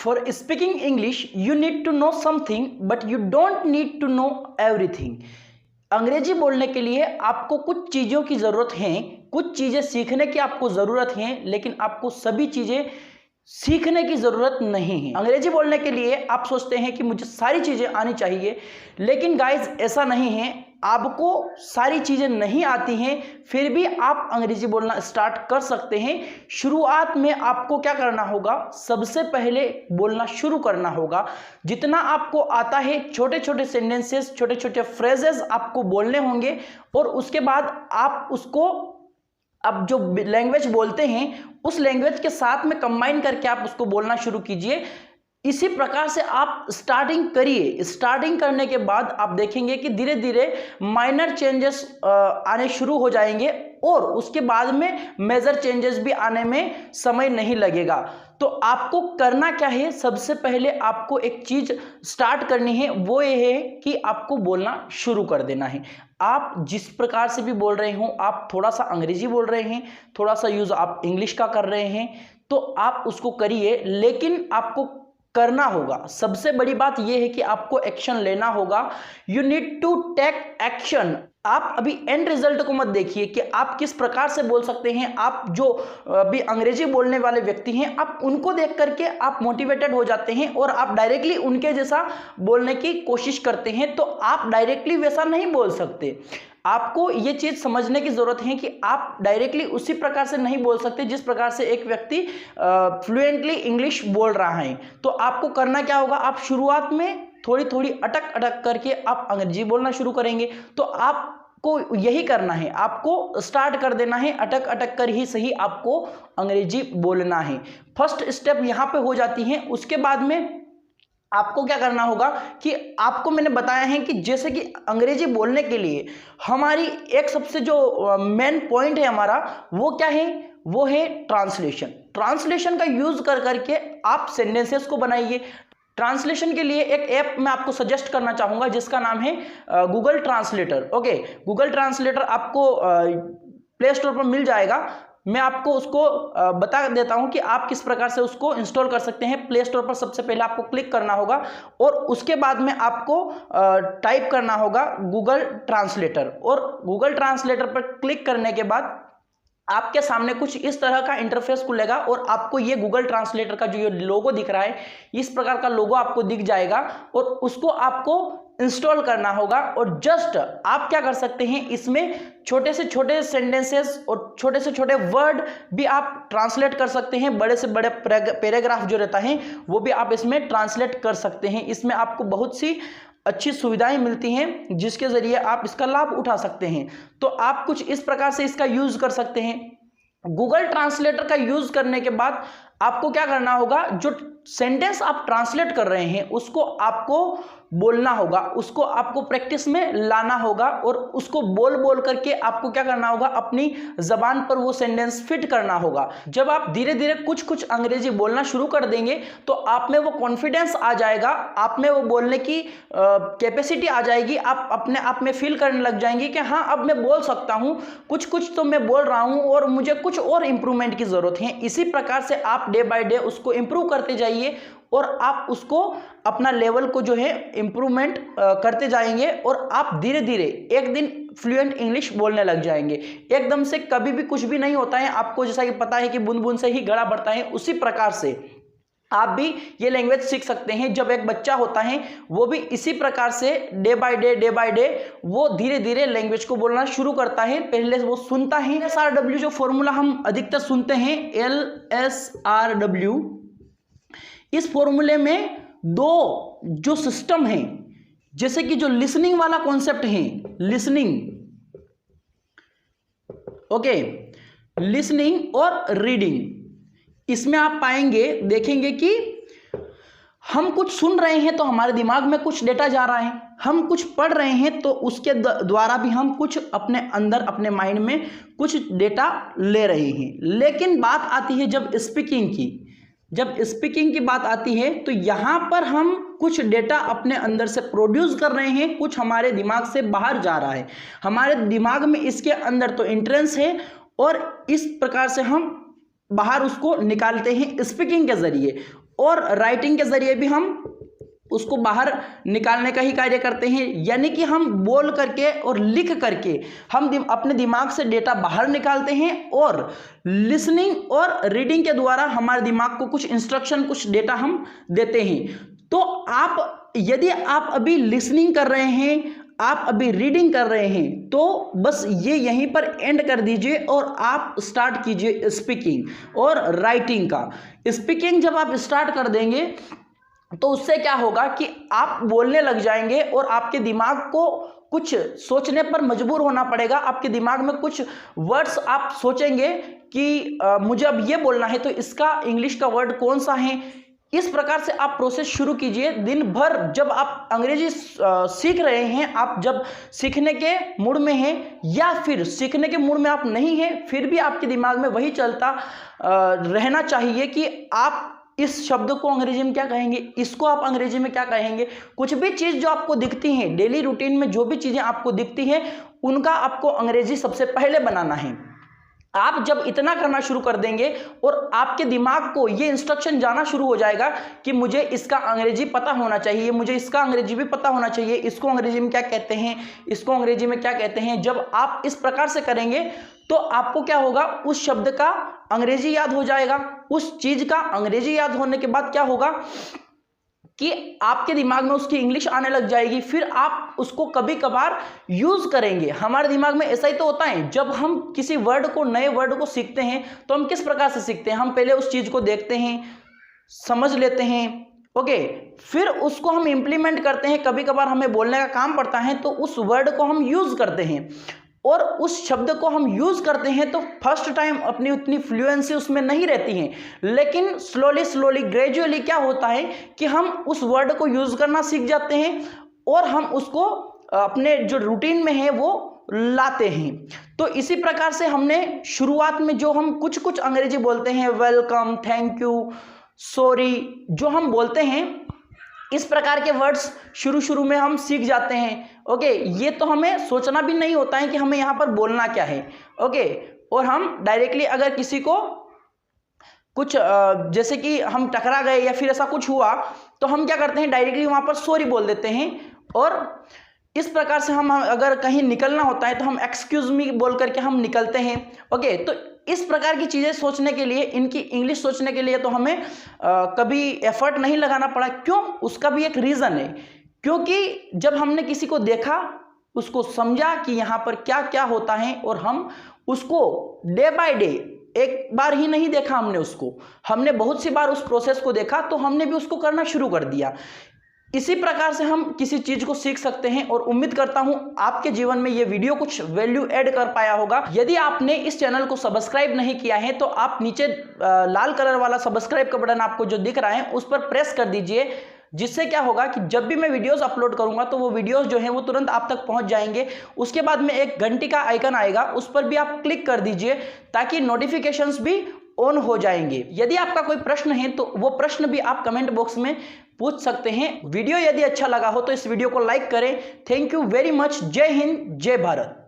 For speaking English, you need to know something, but you don't need to know everything. अंग्रेजी बोलने के लिए आपको कुछ चीज़ों की ज़रूरत है, कुछ चीज़ें सीखने की आपको ज़रूरत है, लेकिन आपको सभी चीज़ें सीखने की ज़रूरत नहीं है। अंग्रेजी बोलने के लिए आप सोचते हैं कि मुझे सारी चीज़ें आनी चाहिए, लेकिन गाइज ऐसा नहीं है। आपको सारी चीज़ें नहीं आती हैं, फिर भी आप अंग्रेजी बोलना स्टार्ट कर सकते हैं। शुरुआत में आपको क्या करना होगा, सबसे पहले बोलना शुरू करना होगा। जितना आपको आता है, छोटे छोटे सेंटेंसेस, छोटे छोटे फ्रेजेस आपको बोलने होंगे, और उसके बाद आप उसको अब जो लैंग्वेज बोलते हैं उस लैंग्वेज के साथ में कंबाइन करके आप उसको बोलना शुरू कीजिए। इसी प्रकार से आप स्टार्टिंग करिए। स्टार्टिंग करने के बाद आप देखेंगे कि धीरे धीरे माइनर चेंजेस आने शुरू हो जाएंगे, और उसके बाद में मेजर चेंजेस भी आने में समय नहीं लगेगा। तो आपको करना क्या है, सबसे पहले आपको एक चीज स्टार्ट करनी है, वो ये है कि आपको बोलना शुरू कर देना है। आप जिस प्रकार से भी बोल रहे हो, आप थोड़ा सा अंग्रेजी बोल रहे हैं, थोड़ा सा यूज आप इंग्लिश का कर रहे हैं, तो आप उसको करिए, लेकिन आपको करना होगा। सबसे बड़ी बात यह है कि आपको एक्शन लेना होगा। You need to take action. आप अभी एंड रिजल्ट को मत देखिए कि आप किस प्रकार से बोल सकते हैं। आप जो अभी अंग्रेजी बोलने वाले व्यक्ति हैं, आप उनको देख करके आप मोटिवेटेड हो जाते हैं और आप डायरेक्टली उनके जैसा बोलने की कोशिश करते हैं, तो आप डायरेक्टली वैसा नहीं बोल सकते। आपको ये चीज समझने की जरूरत है कि आप डायरेक्टली उसी प्रकार से नहीं बोल सकते जिस प्रकार से एक व्यक्ति फ्लुएंटली इंग्लिश बोल रहा है। तो आपको करना क्या होगा, आप शुरुआत में थोड़ी थोड़ी अटक अटक करके आप अंग्रेजी बोलना शुरू करेंगे। तो आपको यही करना है, आपको स्टार्ट कर देना है, अटक अटक कर ही सही आपको अंग्रेजी बोलना है। फर्स्ट स्टेप यहाँ पे हो जाती है। उसके बाद में आपको क्या करना होगा कि आपको मैंने बताया है कि जैसे कि अंग्रेजी बोलने के लिए हमारी एक सबसे जो मेन पॉइंट है हमारा, वो क्या है, वो है ट्रांसलेशन। ट्रांसलेशन का यूज कर करके आप सेंटेंसेस को बनाइए। ट्रांसलेशन के लिए एक ऐप मैं आपको सजेस्ट करना चाहूंगा जिसका नाम है Google translator. Okay, Google translator आपको प्ले स्टोर पर मिल जाएगा। मैं आपको उसको बता देता हूं कि आप किस प्रकार से उसको इंस्टॉल कर सकते हैं। प्ले स्टोर पर सबसे पहले आपको क्लिक करना होगा, और उसके बाद में आपको टाइप करना होगा गूगल ट्रांसलेटर, और गूगल ट्रांसलेटर पर क्लिक करने के बाद आपके सामने कुछ इस तरह का इंटरफेस खुलेगा, और आपको ये गूगल ट्रांसलेटर का जो ये लोगो दिख रहा है, इस प्रकार का लोगो आपको दिख जाएगा, और उसको आपको इंस्टॉल करना होगा। और जस्ट आप क्या कर सकते हैं, इसमें छोटे से छोटे सेंटेंसेस और छोटे से छोटे वर्ड भी आप ट्रांसलेट कर सकते हैं। बड़े से बड़े पैराग्राफ जो रहता है वो भी आप इसमें ट्रांसलेट कर सकते हैं। इसमें आपको बहुत सी अच्छी सुविधाएं मिलती हैं जिसके जरिए आप इसका लाभ उठा सकते हैं। तो आप कुछ इस प्रकार से इसका यूज कर सकते हैं। गूगल ट्रांसलेटर का यूज करने के बाद आपको क्या करना होगा, जो सेंटेंस आप ट्रांसलेट कर रहे हैं उसको आपको बोलना होगा, उसको आपको प्रैक्टिस में लाना होगा, और उसको बोल बोल करके आपको क्या करना होगा, अपनी जबान पर वो सेंटेंस फिट करना होगा। जब आप धीरे धीरे कुछ कुछ अंग्रेजी बोलना शुरू कर देंगे तो आप में वो कॉन्फिडेंस आ जाएगा, आप में वो बोलने की कैपेसिटी आ जाएगी। आप अपने आप में फील करने लग जाएंगे कि हाँ, अब मैं बोल सकता हूँ, कुछ कुछ तो मैं बोल रहा हूँ और मुझे कुछ और इंप्रूवमेंट की जरूरत है। इसी प्रकार से आप डे बाय डे उसको इंप्रूव करते जाइए, और आप उसको अपना लेवल को जो है इंप्रूवमेंट करते जाएंगे, और आप धीरे धीरे एक दिन फ्लुएंट इंग्लिश बोलने लग जाएंगे। एकदम से कभी भी कुछ भी नहीं होता है। आपको जैसा कि पता है कि बूंद बूंद से ही घड़ा बढ़ता है, उसी प्रकार से आप भी ये लैंग्वेज सीख सकते हैं। जब एक बच्चा होता है वो भी इसी प्रकार से डे बाय डे वो धीरे धीरे लैंग्वेज को बोलना शुरू करता है। पहले वो सुनता है, LSRW जो फॉर्मूला हम अधिकतर सुनते हैं, LSRW, इस फॉर्मूले में दो जो सिस्टम है, जैसे कि जो लिसनिंग वाला कॉन्सेप्ट है, लिसनिंग, ओके, लिसनिंग और रीडिंग, इसमें आप पाएंगे, देखेंगे कि हम कुछ सुन रहे हैं तो हमारे दिमाग में कुछ डेटा जा रहा है, हम कुछ पढ़ रहे हैं तो उसके द्वारा भी हम कुछ अपने अंदर, अपने माइंड में कुछ डेटा ले रहे हैं। लेकिन बात आती है जब स्पीकिंग की, जब स्पीकिंग की बात आती है तो यहाँ पर हम कुछ डेटा अपने अंदर से प्रोड्यूस कर रहे हैं, कुछ हमारे दिमाग से बाहर जा रहा है। हमारे दिमाग में इसके अंदर तो एंट्रेंस है, और इस प्रकार से हम बाहर उसको निकालते हैं स्पीकिंग के जरिए। और राइटिंग के जरिए भी हम उसको बाहर निकालने का ही कार्य करते हैं। यानी कि हम बोल करके और लिख करके हम अपने दिमाग से डेटा बाहर निकालते हैं और लिसनिंग और रीडिंग के द्वारा हमारे दिमाग को कुछ इंस्ट्रक्शन, कुछ डेटा हम देते हैं। तो आप यदि आप अभी लिसनिंग कर रहे हैं, आप अभी रीडिंग कर रहे हैं, तो बस ये यहीं पर एंड कर दीजिए और आप स्टार्ट कीजिए स्पीकिंग और राइटिंग का। स्पीकिंग जब आप स्टार्ट कर देंगे तो उससे क्या होगा कि आप बोलने लग जाएंगे और आपके दिमाग को कुछ सोचने पर मजबूर होना पड़ेगा। आपके दिमाग में कुछ वर्ड्स आप सोचेंगे कि मुझे अब ये बोलना है, तो इसका इंग्लिश का वर्ड कौन सा है। इस प्रकार से आप प्रोसेस शुरू कीजिए। दिन भर जब आप अंग्रेजी सीख रहे हैं, आप जब सीखने के मूड में हैं या फिर सीखने के मूड में आप नहीं हैं, फिर भी आपके दिमाग में वही चलता रहना चाहिए कि आप इस शब्द को अंग्रेजी में क्या कहेंगे, इसको आप अंग्रेजी में क्या कहेंगे। कुछ भी चीज़ जो आपको दिखती है डेली रूटीन में, जो भी चीज़ें आपको दिखती हैं, उनका आपको अंग्रेजी सबसे पहले बनाना है। आप जब इतना करना शुरू कर देंगे और आपके दिमाग को ये इंस्ट्रक्शन जाना शुरू हो जाएगा कि मुझे इसका अंग्रेजी पता होना चाहिए, मुझे इसका अंग्रेजी भी पता होना चाहिए, इसको अंग्रेजी में क्या कहते हैं, इसको अंग्रेजी में क्या कहते हैं। जब आप इस प्रकार से करेंगे तो आपको क्या होगा, उस शब्द का अंग्रेजी याद हो जाएगा। उस चीज का अंग्रेजी याद होने के बाद क्या होगा कि आपके दिमाग में उसकी इंग्लिश आने लग जाएगी। फिर आप उसको कभी कभार यूज करेंगे। हमारे दिमाग में ऐसा ही तो होता है, जब हम किसी वर्ड को, नए वर्ड को सीखते हैं तो हम किस प्रकार से सीखते हैं, हम पहले उस चीज को देखते हैं, समझ लेते हैं, ओके, फिर उसको हम इंप्लीमेंट करते हैं। कभी कभार हमें बोलने का काम पड़ता है तो उस वर्ड को हम यूज करते हैं और उस शब्द को हम यूज करते हैं। तो फर्स्ट टाइम अपनी उतनी फ्लुएंसी उसमें नहीं रहती है, लेकिन स्लोली ग्रेजुअली क्या होता है कि हम उस वर्ड को यूज करना सीख जाते हैं और हम उसको अपने जो रूटीन में है वो लाते हैं। तो इसी प्रकार से हमने शुरुआत में जो हम कुछ अंग्रेजी बोलते हैं, वेलकम, थैंक यू, सॉरी, जो हम बोलते हैं, इस प्रकार के वर्ड्स शुरू में हम सीख जाते हैं। ओके, ये तो हमें सोचना भी नहीं होता है कि हमें यहाँ पर बोलना क्या है। ओके, और हम डायरेक्टली अगर किसी को कुछ जैसे कि हम टकरा गए या फिर ऐसा कुछ हुआ तो हम क्या करते हैं, डायरेक्टली वहाँ पर सॉरी बोल देते हैं। और इस प्रकार से हम अगर कहीं निकलना होता है तो हम एक्सक्यूज मी बोल करके हम निकलते हैं। ओके, तो इस प्रकार की चीज़ें सोचने के लिए, इनकी इंग्लिश सोचने के लिए तो हमें कभी एफर्ट नहीं लगाना पड़ा। क्यों? उसका भी एक रीज़न है, क्योंकि जब हमने किसी को देखा, उसको समझा कि यहाँ पर क्या क्या होता है और हम उसको डे बाय डे, एक बार ही नहीं देखा हमने उसको, हमने बहुत सी बार उस प्रोसेस को देखा, तो हमने भी उसको करना शुरू कर दिया। इसी प्रकार से हम किसी चीज को सीख सकते हैं और उम्मीद करता हूं आपके जीवन में ये वीडियो कुछ वैल्यू ऐड कर पाया होगा। यदि आपने इस चैनल को सब्सक्राइब नहीं किया है तो आप नीचे लाल कलर वाला सब्सक्राइब का बटन आपको जो दिख रहा है उस पर प्रेस कर दीजिए, जिससे क्या होगा कि जब भी मैं वीडियोस अपलोड करूंगा तो वो वीडियोस जो हैं वो तुरंत आप तक पहुंच जाएंगे। उसके बाद में एक घंटी का आइकन आएगा, उस पर भी आप क्लिक कर दीजिए ताकि नोटिफिकेशंस भी ऑन हो जाएंगे। यदि आपका कोई प्रश्न है तो वो प्रश्न भी आप कमेंट बॉक्स में पूछ सकते हैं। वीडियो यदि अच्छा लगा हो तो इस वीडियो को लाइक करें। Thank you very much. जय हिंद, जय भारत।